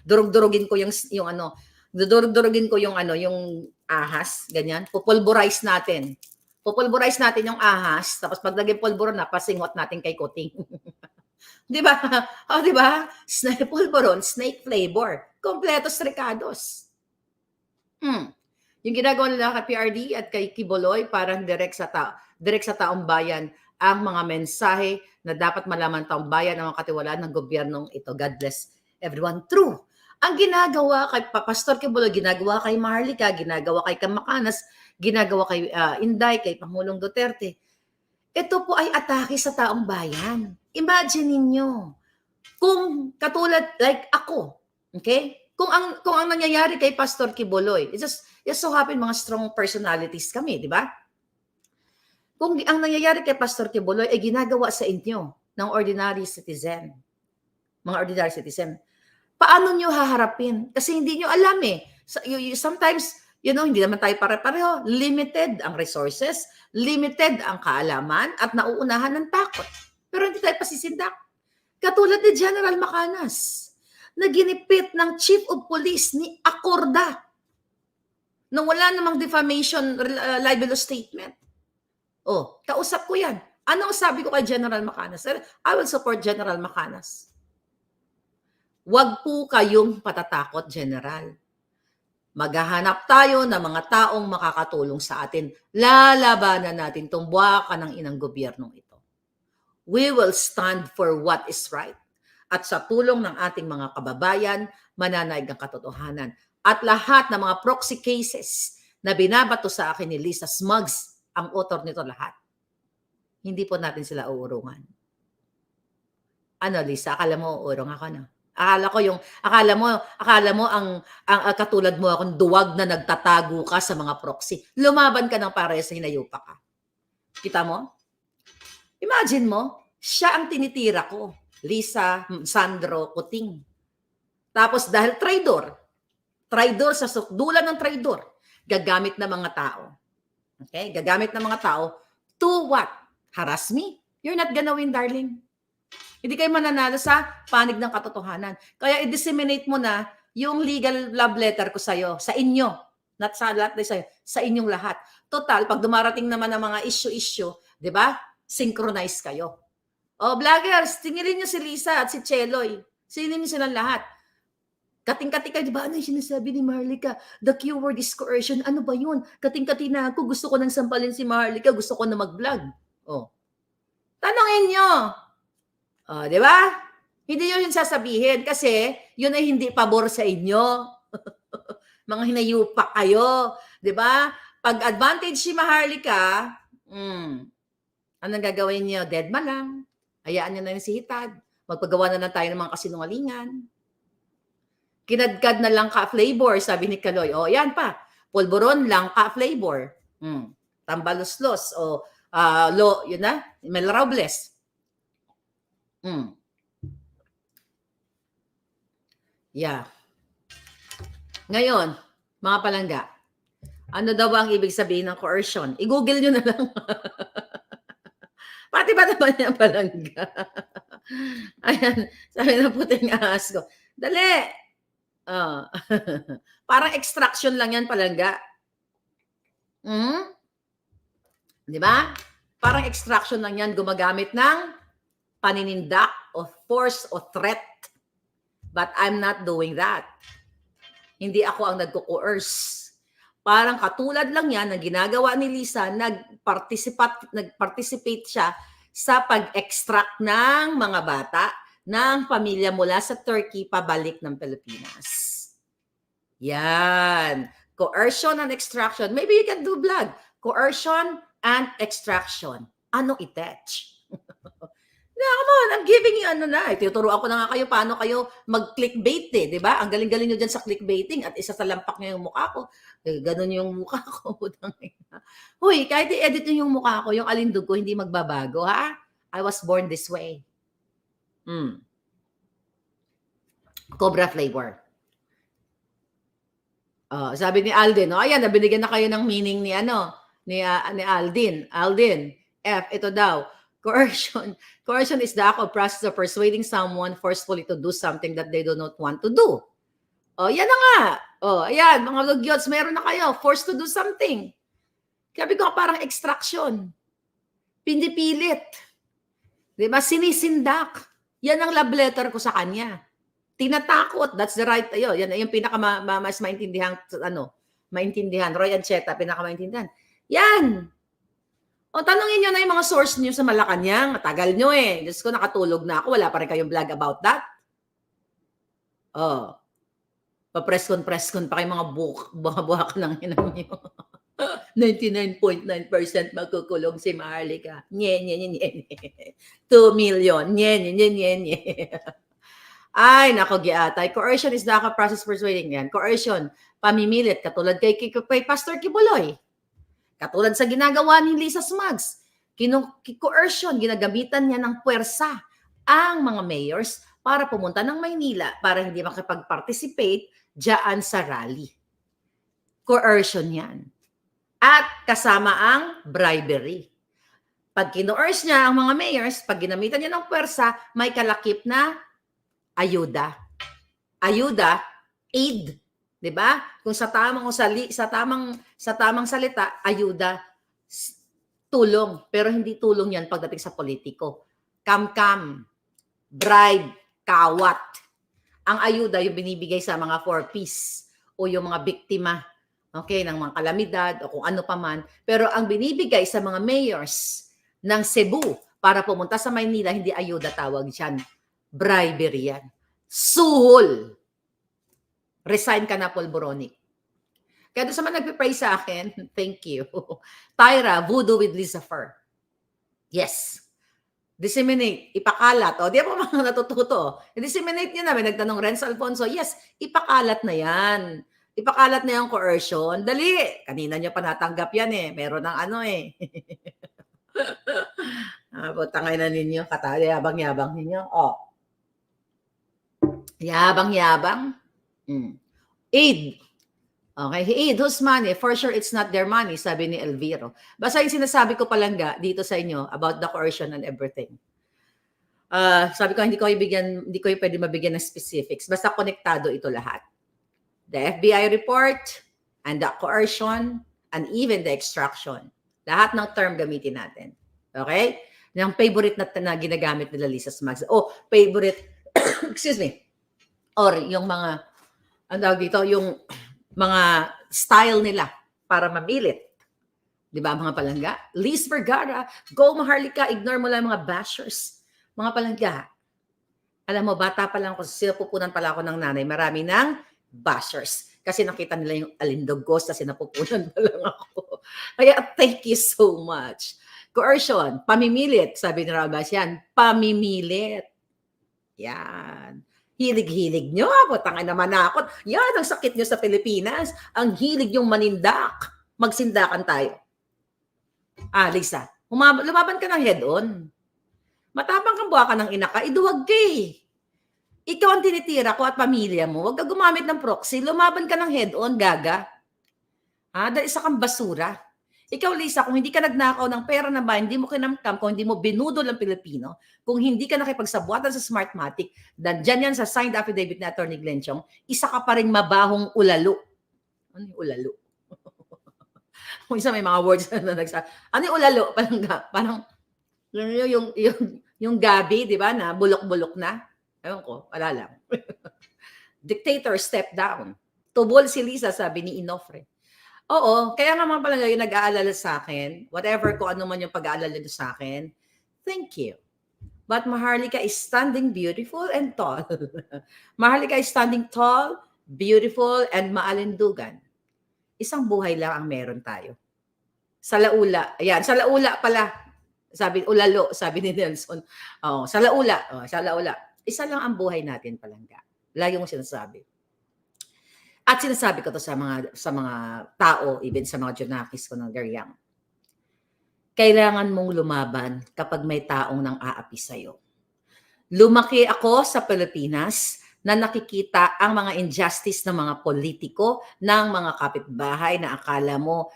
Speaker 1: Durug-durugin ko yung ano, durug-durugin ko yung ano, yung ahas, ganyan. Pupulverize natin. Pupulverize natin yung ahas, tapos pag naging polvoron na, pasingot natin kay Kuting. 'Di ba? Oh, 'di ba? Snake polvoron, snake flavor. Kompletos Ricados. Yung ginagawa nila kay PRD at kay Kiboloy parang direct sa taong bayan ang mga mensahe na dapat malaman taong bayan ang katiwalaan ng gobyernong ito. God bless everyone. True. Ang ginagawa kay Pastor Kiboloy, ginagawa kay Maharlika, ginagawa kay Kamakanas, ginagawa kay Inday, kay Pangulong Duterte. Ito po ay atake sa taong bayan. Imagine ninyo, kung katulad like ako, okay? Kung ang nangyayari kay Pastor Kiboloy, it's so happen mga strong personalities kami, di ba? Kung ang nangyayari kay Pastor Kiboloy ay ginagawa sa inyo ng ordinary citizen, mga ordinary citizen, paano nyo haharapin? Kasi hindi nyo alam eh. Sometimes, hindi naman tayo pare-pareho. Limited ang resources, limited ang kaalaman, at nauunahan ng takot. Pero hindi tayo pasisindak. Katulad ni General Macanas, na ginipit ng Chief of Police ni Acorda na wala namang defamation libelous statement. Oh, kausap ko yan. Ano ang sabi ko kay General Macanas? I will support General Macanas. Huwag po kayong patatakot, General. Maghahanap tayo ng mga taong makakatulong sa atin. Lalabanan natin itong buwakan ng inang gobyernong ito. We will stand for what is right. At sa tulong ng ating mga kababayan, mananaig ang katotohanan. At lahat ng mga proxy cases na binabato sa akin ni Lisa Smugs, ang author nito lahat. Hindi po natin sila uurungan. Ano, Lisa, akala mo uurong ako, no? Akala mo ang katulad mo akong duwag na nagtatago ka sa mga proxy. Lumaban ka ng parehas na hinayupa ka. Kita mo? Imagine mo, siya ang tinitira ko. Lisa, Sandro, Kuting. Tapos dahil traidor sa sukdulan ng traidor, gagamit ng mga tao. Okay? Gagamit ng mga tao to what? Harass me? You're not gonna win, darling. Hindi kayo mananalo sa panig ng katotohanan. Kaya i-disseminate mo na yung legal love letter ko sa'yo, sa inyo. Not sa lahat, sa inyong lahat. Total, pag dumarating naman ng mga issue, di ba? Synchronize kayo. O, vloggers, tingilin nyo si Lisa at si Cheloy. Sinin nyo silang lahat. Kating-kati kayo, di ba? Ano yung sinasabi ni Maharlika? The keyword is coercion. Ano ba yun? Kating-kati na ako. Gusto ko nang sampalin si Maharlika. Gusto ko na mag-vlog. O. Tanongin nyo. O, di ba? Hindi nyo yun sasabihin kasi yun ay hindi pabor sa inyo. Mga hinayupak kayo. Di ba? Pag advantage si Maharlika, anong gagawin nyo? Deadma lang. Hayaan nyo na yung si Hitad. Magpagawa na lang tayo ng mga kasinungalingan. Kinadkad na lang ka flavor, sabi ni Kaloy. O, yan pa. Polvoron lang ka flavor. Tambaloslos. O, yun na. Mel Robles. Yeah. Ngayon, mga palangga, ano daw ang ibig sabihin ng coercion? I-google nyo na lang. Pati ba naman yung palangga? Ayan, sabi na puting ahas ko. Dali! Parang extraction lang yan, palangga. Di ba? Parang extraction lang yan, gumagamit ng paninindak o force o threat. But I'm not doing that. Hindi ako ang nagko-coerce. Parang katulad lang yan ng ginagawa ni Lisa, nag-participate siya sa pag-extract ng mga bata ng pamilya mula sa Turkey pabalik ng Pilipinas. Yan. Coercion and extraction. Maybe you can do vlog. Coercion and extraction. Ano itech? No, come on, I'm giving you Tinuturo ako na nga kayo paano kayo mag-clickbait di ba? Ang galing-galing nyo dyan sa clickbaiting at isa sa lampak nyo yung mukha ko. Ganun yung mukha ko. Huy, kahit i-edit nyo yung mukha ko, yung alindog ko, hindi magbabago, ha? I was born this way. Cobra flavor. Sabi ni Alden, ayan, nabinigyan na kayo ng meaning ni ni Aldin. Aldin, F, ito daw. Coercion. Coercion is the act of process of persuading someone forcefully to do something that they do not want to do. Yan na nga. Ayan, mga lugyots, meron na kayo. Forced to do something. Sabi ko, parang extraction. Pinipilit. Diba? Sinisindak. Yan ang love letter ko sa kanya. Tinatakot. That's the right. Yan yung mas maintindihan, maintindihan. Roy Ancheta, pinakamaintindihan. Yan. Tanungin nyo na yung mga source nyo sa Malacanang. Matagal nyo eh. Diyos ko, nakatulog na ako. Wala pa rin kayong vlog about that. Pa-press-con pa kayo mga buhak ng hinang nyo. 99.9% magkukulong si Maharlika. Nye. 2 million. Nye. Ay, nako, giatay. Coercion is the act of process persuading yan. Coercion, pamimilit, katulad kay Pastor Kibuloy. Katulad sa ginagawa ni Lisa Smugs. Coercion, ginagamitan niya ng puwersa ang mga mayors para pumunta ng Maynila para hindi makipag-participate diyan sa rally. Coercion yan. At kasama ang bribery. Pag kino-urge niya ang mga mayors, pag ginamitan niya ng puwersa, may kalakip na ayuda. Ayuda, aid, 'di ba? Kung sa tamang salita, ayuda, tulong, pero hindi tulong 'yan pagdating sa politiko. Kam-kam, bribe, kawat. Ang ayuda yung binibigay sa mga 4Ps o yung mga biktima, okay, ng mga kalamidad o kung ano pa man. Pero ang binibigay sa mga mayors ng Cebu para pumunta sa Maynila, hindi ayuda tawag diyan. Bribery yan. Suhol. Resign ka na, Paul Boronic. Kaya doon sa mga nagpipray sa akin, thank you. Tyra, voodoo with Lisa Fer. Yes. Disseminate, ipakalat. Di ba mga natututo? Disseminate nyo na. May nagtanong Renz Alfonso. Yes, ipakalat na yan. Ipakalat na yung coercion. Dali. Kanina nyo pa natanggap yan eh. Meron ng Tangay na ninyo. Yabang-yabang ninyo. Yabang-yabang. Aid. Okay, aid, whose money? For sure, it's not their money, sabi ni Elviro. Basta yung sinasabi ko palangga dito sa inyo about the coercion and everything. Sabi ko, hindi ko pwede mabigyan ng specifics. Basta konektado ito lahat. The FBI report, and the coercion, and even the extraction. Lahat ng term gamitin natin. Okay? Yung favorite na ginagamit nila Lisa Smugs. Favorite, excuse me. Or yung mga, yung mga style nila para mamilit. Di ba, mga palangga? Liz Vergara, go Maharlika, ignore mo lang mga bashers. Mga palangga, alam mo, bata pa lang ako, sinapupunan pala ako ng nanay, marami ng bashers. Kasi nakita nila yung alindog ko, kasi napupunan pa lang ako. Kaya thank you so much. Coercion, pamimilit, sabi ni Rabasyan, pamimilit. Yan. Hilig-hilig nyo. Tangay naman ako. Yan, ang sakit nyo sa Pilipinas. Ang hilig yung manindak. Magsindakan tayo. Lisa, lumaban ka ng head-on. Matapang kang buha ka ng ina ka, iduwag ka eh. Ikaw ang tinitira ko at pamilya mo. Huwag ka gumamit ng proxy. Lumaban ka ng head-on, gaga. Dahil isa kang basura. Ikaw, Lisa, kung hindi ka nagnakaw ng pera na ba, hindi mo kinamkam, kung hindi mo binudol ang Pilipino, kung hindi ka nakipagsabuatan sa Smartmatic, dyan yan sa signed affidavit na Atty. Glenn Chong, isa ka pa rin mabahong ulalo. Ano yung ulalo? Kung isa may mga words na nagsabi. Ano yung ulalo? Parang yung gabi, di ba, na bulok-bulok na. Ewan ko, wala lang. Dictator, step down. Tubol si Lisa, sabi ni Inofre. Oo, kaya nga mga palangga yung nag-aalala sa akin, whatever kung ano man yung pag-aalala nyo sa akin, thank you. But Maharlika is standing beautiful and tall. Maharlika is standing tall, beautiful, and maalindugan. Isang buhay lang ang meron tayo. Salaula. Ayan, salaula pala. Sabi, ulalo, sabi ni Nelson. Salaula. Salaula. Isa lang ang buhay natin palangga. Lagi mo sinasabi. At sinasabi ko to sa mga tao, even sa mga Junakis ko ng Garyang. Kailangan mong lumaban kapag may taong nang aapi sa'yo. Lumaki ako sa Pilipinas na nakikita ang mga injustice ng mga politiko, ng mga kapitbahay na akala mo,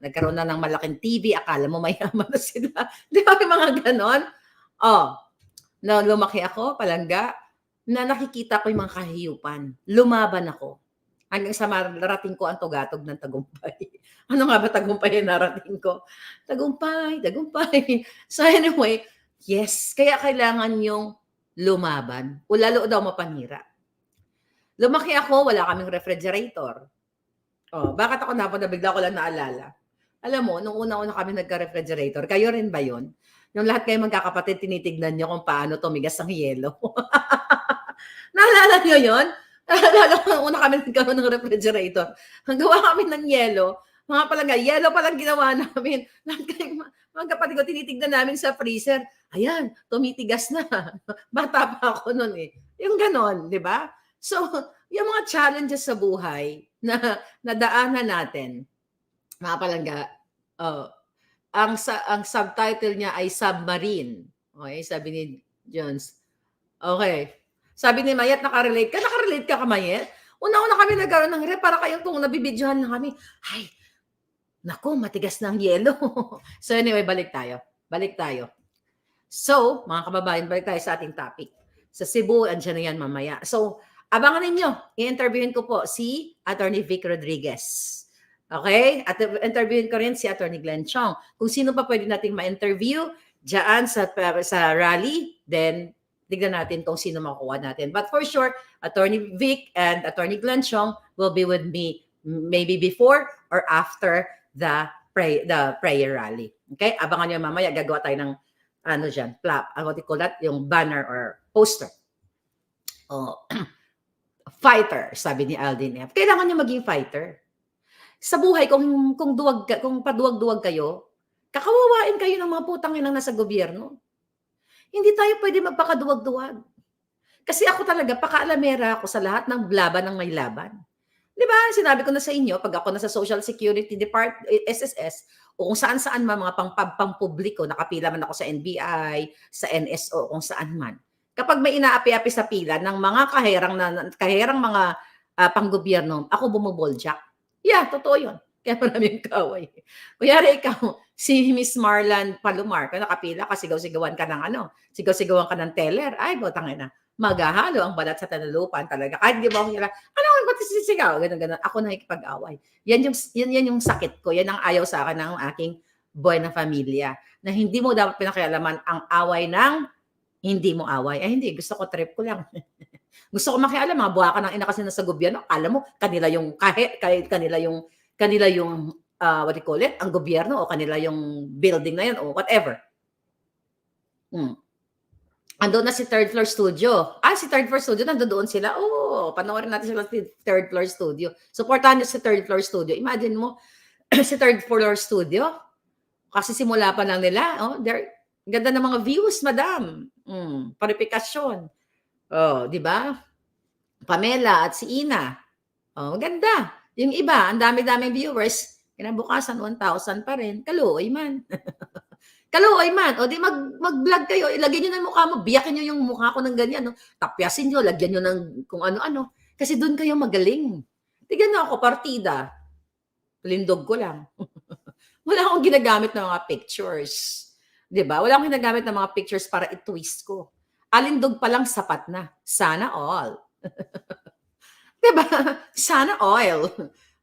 Speaker 1: nagkaroon na ng malaking TV, akala mo mayaman na sila. Di ba, may mga ganon? Oh, na lumaki ako, palangga, na nakikita ko yung mga kahiyupan. Lumaban ako. Hanggang sa narating ko ang tugatog ng tagumpay. Ano nga ba tagumpay yung narating ko? Tagumpay, tagumpay. So anyway, yes, kaya kailangan yung lumaban. O lalo daw mapanira. Lumaki ako, wala kaming refrigerator. Oh, bakit ako bigla ko lang naalala. Alam mo, nung una-una kami nagka-refrigerator, kayo rin ba yun? Yung lahat kayo magkakapatid, tinitignan nyo kung paano tumigas ang yelo. Naalala nyo yun? Naalala ko nung una kami nagkaroon ng refrigerator. Ang gawa kami ng yelo, mga palangga, yelo palang ginawa namin. Lahat kayo, mga kapatid ko, tinitignan namin sa freezer. Ayan, tumitigas na. Bata pa ako nun eh. Yung ganon, di ba? So, yung mga challenges sa buhay na nadaanan natin, mga palangga, ang subtitle niya ay Submarine. Okay, sabi ni Jones. Okay. Sabi ni Mayet, nakarelate ka? Nakarelate ka, Mayet? Una-una kami nagkaroon ng rep, para kayong kung nabibidyohan na kami. Ay, naku, matigas na ang yelo. So anyway, balik tayo. So, mga kababayan, balik tayo sa ating topic. Sa Cebu, andyan na yan mamaya. So, abangan ninyo, i-interviewin ko po si Attorney Vic Rodriguez. Okay? At interviewin ko rin si Attorney Glenn Chong. Kung sino pa pwede nating ma-interview dyan sa rally, then tignan natin kung sino makuha natin. But for sure, Attorney Vic and Attorney Glenn Chong will be with me maybe before or after the prayer rally. Okay? Abangan nyo mamaya, gagawa tayo ng dyan, what you call that, yung banner or poster. Oh, fighter, sabi ni Aldin F. Kailangan nyo maging fighter. Sa buhay, kung paduwag-duwag kayo, kakawawain kayo ng mga putang inang nasa gobyerno. Hindi tayo pwede magpakaduwag-duwag. Kasi ako talaga, pakaalamera ako sa lahat ng laban ng may laban. Di ba? Sinabi ko na sa inyo, pag ako nasa Social Security Department, SSS, o kung saan-saan mga pang-publiko, nakapila man ako sa NBI, sa NSO, kung saan man. Kapag may inaapi-api sa pila ng mga kaherang mga panggobyerno, ako bumuboljak. Yeah, totoo yun. Kaya maraming kaway. Kuyari ikaw, si Miss Marlan Palomar, kaya nakapila ka, sigaw-sigawan ka ng sigaw-sigawan ka ng teller, ay, botang ina, maghahalo ang balat sa tanalupan talaga. Kahit di ba ako nila, ba't sisigaw? Ganun. Ako nakikipag-away. Yan yung sakit ko. Yan ang ayaw sa akin ng aking buhay na familia. Na hindi mo dapat pinakialaman ang away ng hindi mo away. Ay, hindi. Gusto ko, trip ko lang. Gusto ko makialam, mga buha ka ng ina kasi nasa gobyerno. Alam mo, kanila yung what do you call it? Ang gobyerno o kanila yung building na yun o whatever. Andun na si Third Floor Studio. Si Third Floor Studio, nandoon sila. Panoorin natin sila si Third Floor Studio. Supportahan niyo si Third Floor Studio. Imagine mo, si Third Floor Studio, kasi simula pa lang nila, ganda ng mga views, madam. Parifikasyon. Di ba? Pamela at si Ina. Maganda. Yung iba, ang dami-daming viewers, kinabukasan 1,000 pa rin. Kaluoy man. Kaluoy man. O di mag-vlog kayo. Ilagay nyo ng mukha mo. Biyakin nyo yung mukha ko ng ganyan. No? Tapyasin nyo. Lagyan nyo ng kung ano-ano. Kasi doon kayo magaling. Tignan nyo ako, partida. Lindog ko lang. Wala akong ginagamit ng mga pictures. Diba? Wala akong ginagamit ng mga pictures para i-twist ko. Alindog pa lang sapat na. Sana all. Diba? Sana oil.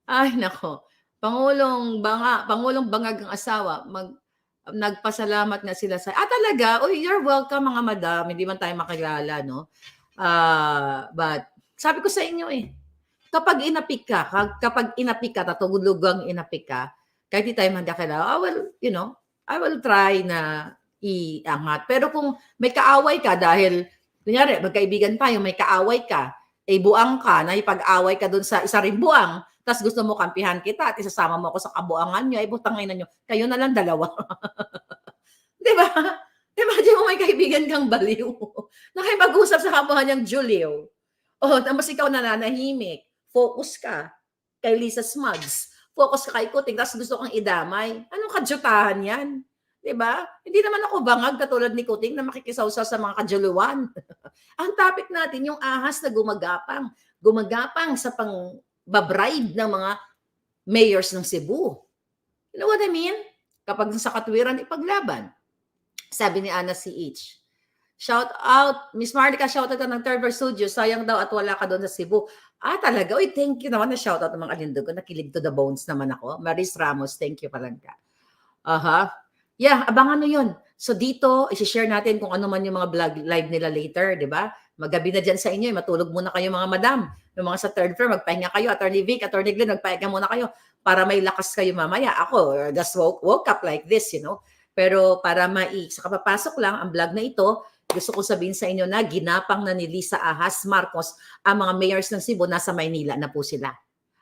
Speaker 1: Ay, nako. Pangulong Bangag ang asawa, nagpasalamat na sila sa, talaga? You're welcome mga madam. Hindi man tayo makilala, no? But, sabi ko sa inyo kapag inapik ka, tatugulugang inapik ka, kahit di tayo magkakilala, I will try na iangat. Pero kung may kaaway ka dahil, kunyari, magkaibigan tayo, may kaaway ka, buang ka, naipag-away ka dun sa isa rin buang, tapos gusto mo kampihan kita at isasama mo ako sa kabuangan nyo, butangin na nyo, kayo na lang dalawa. Diba? Imagine mo may kaibigan kang baliw. Nakipag-usap sa kabuhan niyang Julio. Tapos ikaw nananahimik. Focus ka kay Lisa Smugs. Focus ka kay Kuting, tapos gusto kang idamay. Anong kadyutahan yan? Diba? Hindi naman ako bangag katulad ni Kuting na makikisawsaw sa mga kajuluan. Ang topic natin, yung ahas na gumagapang. Gumagapang sa pang-babribe ng mga mayors ng Cebu. You know what I mean? Kapag sa katwiran, ipaglaban. Sabi ni Ana CH, shout out, Miss Marlica, shout out ka ng Third Verse Studio. Sayang daw at wala ka doon sa Cebu. Talaga? Uy, thank you naman na shout out ng mga alindog ko. Nakilig to the bones naman ako. Maris Ramos, thank you palangga. Yeah, abangan nyo yun. So dito, isi-share natin kung ano man yung mga vlog live nila later, di ba? Magabi na dyan sa inyo, matulog muna kayo mga madam. Yung mga sa third floor, magpahinga kayo. Attorney Vic, Attorney Glenn, magpahinga muna kayo para may lakas kayo mamaya. Ako, just woke up like this, you know. Pero para sa kapapasok lang, ang vlog na ito, gusto ko sabihin sa inyo na ginapang na ni Lisa Ahas Marcos ang mga mayors ng Cebu, nasa Maynila na po sila.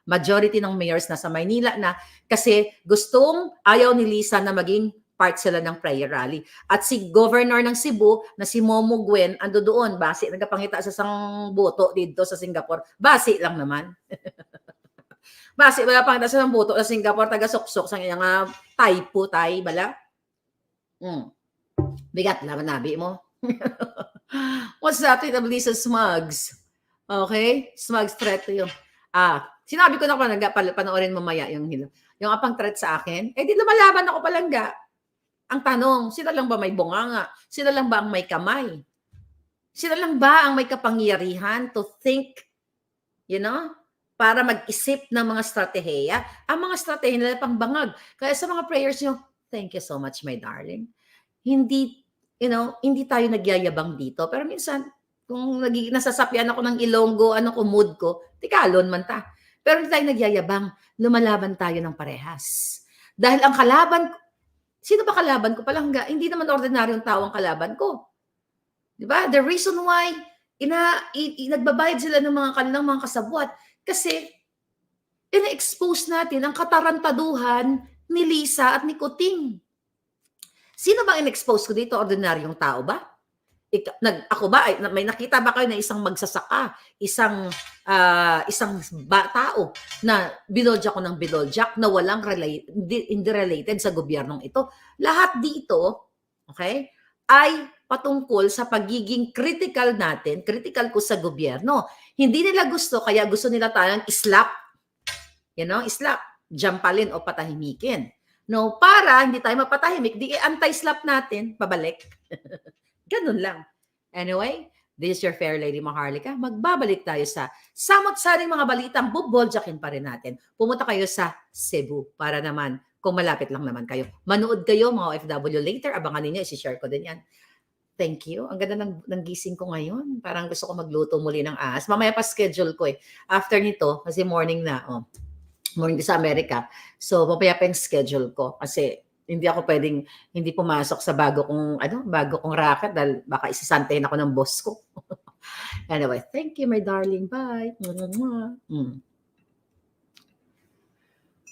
Speaker 1: Majority ng mayors nasa Maynila na kasi ayaw ni Lisa na maging part sila ng prayer rally. At si Governor ng Cebu na si Momo Guen ando doon, basi nagapangita sa isang boto dito sa Singapore. Basi lang naman. Basi wala pangita sa isang boto sa Singapore, taga-suksok sa iyang typo tay bala. Bigat naman nabi mo. What's up, Tita Lisa Smugs? Okay? Smugs threat to you. Sinabi ko na pa panoorin mamaya yung apang threat sa akin. Di lumalaban ako palangga. Ang tanong, sila lang ba may bunganga? Sila lang ba ang may kamay? Sila lang ba ang may kapangyarihan to think, you know, para mag-isip ng mga stratehiya? Ang mga stratehiya nila pang bangag. Kaya sa mga prayers nyo, thank you so much, my darling. Hindi tayo nagyayabang dito. Pero minsan, kung nasasapyan ako ng Ilonggo, mood ko, tikalon man ta. Pero hindi tayo nagyayabang. Lumalaban tayo ng parehas. Dahil ang kalaban, sino ba kalaban ko? Palangga, hindi naman ordinaryong tao ang kalaban ko. Diba? The reason why nagbabayad sila ng mga kanilang mga kasabwat kasi ina-expose natin ang katarantaduhan ni Lisa at ni Kuting. Sino ba in-expose ko dito? Ordinaryong tao ba? Ako ba, may nakita ba kayo na isang magsasaka, isang tao na binodjak ko ng binodjak na walang hindi related sa gobyernong ito? Lahat dito, okay, ay patungkol sa pagiging critical ko sa gobyerno. Hindi nila gusto, kaya gusto nila tayong islap. Islap, jampalin o patahimikin. No, para hindi tayo mapatahimik, di anti-slap natin, pabalik. Ganun lang. Anyway, this is your fair lady Maharlika. Magbabalik tayo sa samot-saring mga balitang bubodjakin pa rin natin. Pumunta kayo sa Cebu para naman, kung malapit lang naman kayo. Manood kayo mga OFW later. Abangan ninyo, isi-share ko din yan. Thank you. Ang ganda ng gising ko ngayon. Parang gusto ko magluto muli ng ahas. Mamaya pa schedule ko eh. After nito, kasi morning na. Morning sa Amerika. So, papaya pa yung schedule ko. Kasi hindi ako pwedeng hindi pumasok sa bago kong racket dahil baka isasantayin ako ng boss ko. Anyway, thank you, my darling. Bye.